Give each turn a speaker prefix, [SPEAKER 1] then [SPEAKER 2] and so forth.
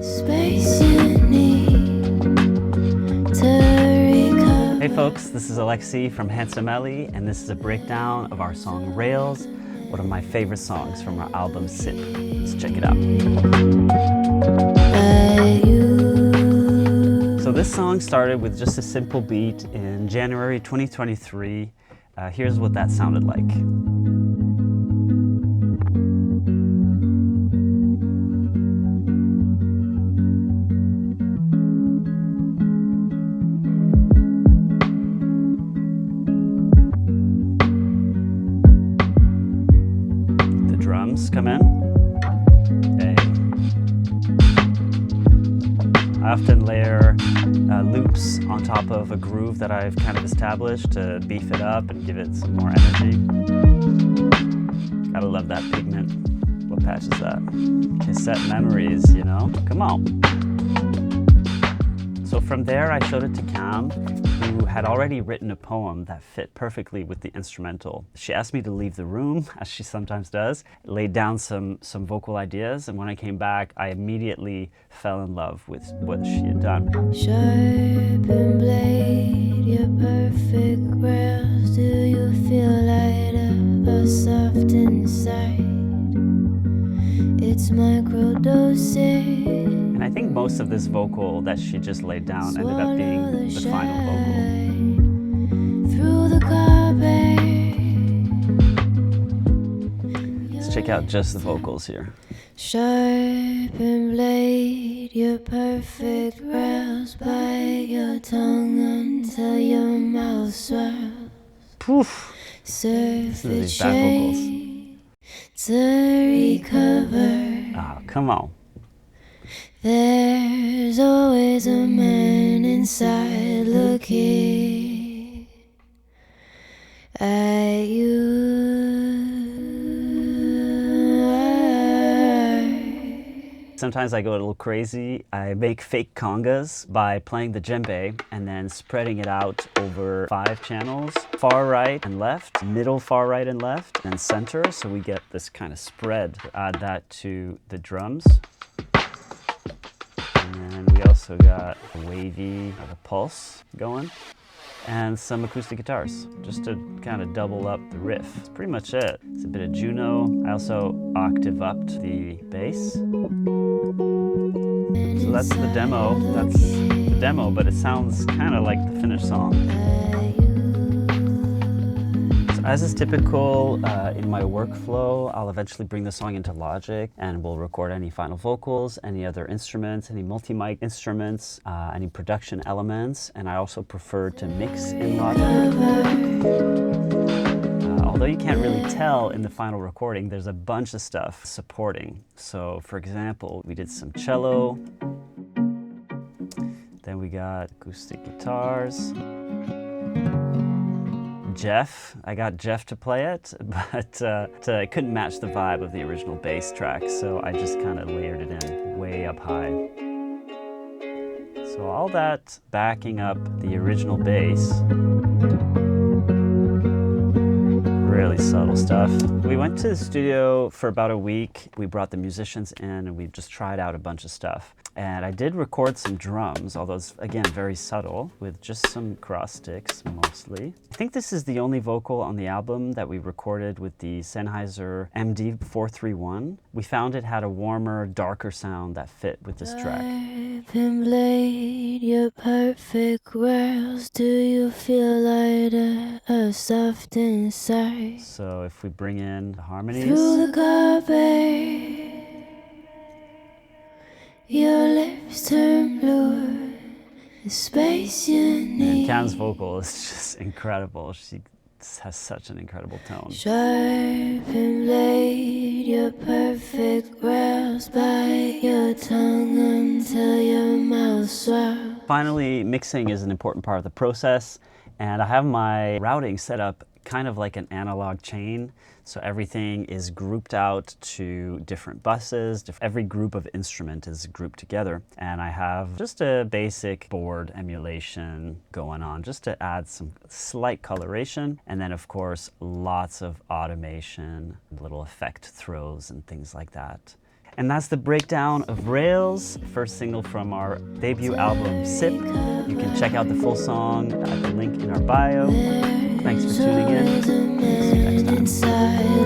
[SPEAKER 1] Space you need to recover.
[SPEAKER 2] Hey folks, this is Alexi from Handsome Ellie, and this is a breakdown of our song Rails, one of my favorite songs from our album Sip. Let's check it out. So this song started with just a simple beat in January 2023. Here's what that sounded like. Drums come in. Okay. I often layer loops on top of a groove that I've kind of established to beef it up and give it some more energy. Gotta love that pigment. What patch is that? Cassette memories, you know? Come on. So from there, I showed it to Cam, who had already written a poem that fit perfectly with the instrumental. She asked me to leave the room, as she sometimes does, laid down some vocal ideas, and when I came back, I immediately fell in love with what she had done.
[SPEAKER 1] Sharpened blade, your perfect rails. Do you feel lighter or soft inside? It's microdosing.
[SPEAKER 2] And I think most of this vocal that she just laid down ended up being the final vocal.
[SPEAKER 1] Through the carpet.
[SPEAKER 2] Let's check out just the vocals here.
[SPEAKER 1] Sharpened blade, your perfect rails. Bite your tongue until your mouth swirls.
[SPEAKER 2] Poof!
[SPEAKER 1] Surface
[SPEAKER 2] These bad vocals.
[SPEAKER 1] shade to recover.
[SPEAKER 2] Oh, come on.
[SPEAKER 1] There's always a man inside looking at you.
[SPEAKER 2] Sometimes I go a little crazy. I make fake congas by playing the djembe and then spreading it out over 5 channels, far right and left, middle far right and left, and center, so we get this kind of spread. Add that to the drums. And then we also got a wavy, a pulse going, and some acoustic guitars, just to kind of double up the riff. That's pretty much it. It's a bit of Juno. I also octave upped the bass. So that's the demo. That's the demo, but it sounds kind of like the finished song. So as is typical in my workflow, I'll eventually bring the song into Logic and we'll record any final vocals, any other instruments, any multi-mic instruments, any production elements, and I also prefer to mix in Logic. Although you can't really tell in the final recording, there's a bunch of stuff supporting. So for example, we did some cello, then we got acoustic guitars. Jeff, I got Jeff to play it, but it couldn't match the vibe of the original bass track, so I just kind of layered it in way up high. So all that backing up the original bass. Really subtle stuff. We went to the studio for about a week. We brought the musicians in and we just tried out a bunch of stuff. And I did record some drums, although it's, again, very subtle, with just some cross sticks, mostly. I think this is the only vocal on the album that we recorded with the Sennheiser MD431. We found it had a warmer, darker sound that fit with this track.
[SPEAKER 1] Sharpened blade, your perfect rails. Do you feel lighter or soft inside?
[SPEAKER 2] So if we bring in the harmonies.
[SPEAKER 1] Through the carpet. Your lips turn blue, the space you
[SPEAKER 2] And
[SPEAKER 1] need.
[SPEAKER 2] Cam's vocal is just incredible. She has such an incredible tone.
[SPEAKER 1] Sharpened blade, your perfect rails. Bite your tongue until your mouth swirls.
[SPEAKER 2] Finally, mixing is an important part of the process, and I have my routing set up kind of like an analog chain. So everything is grouped out to different buses. Every group of instrument is grouped together. And I have just a basic board emulation going on just to add some slight coloration. And then of course, lots of automation, little effect throws and things like that. And that's the breakdown of Rails, first single from our debut album, Sip. You can check out the full song at the link in our bio. Thanks for tuning in. See you next time.
[SPEAKER 1] Inside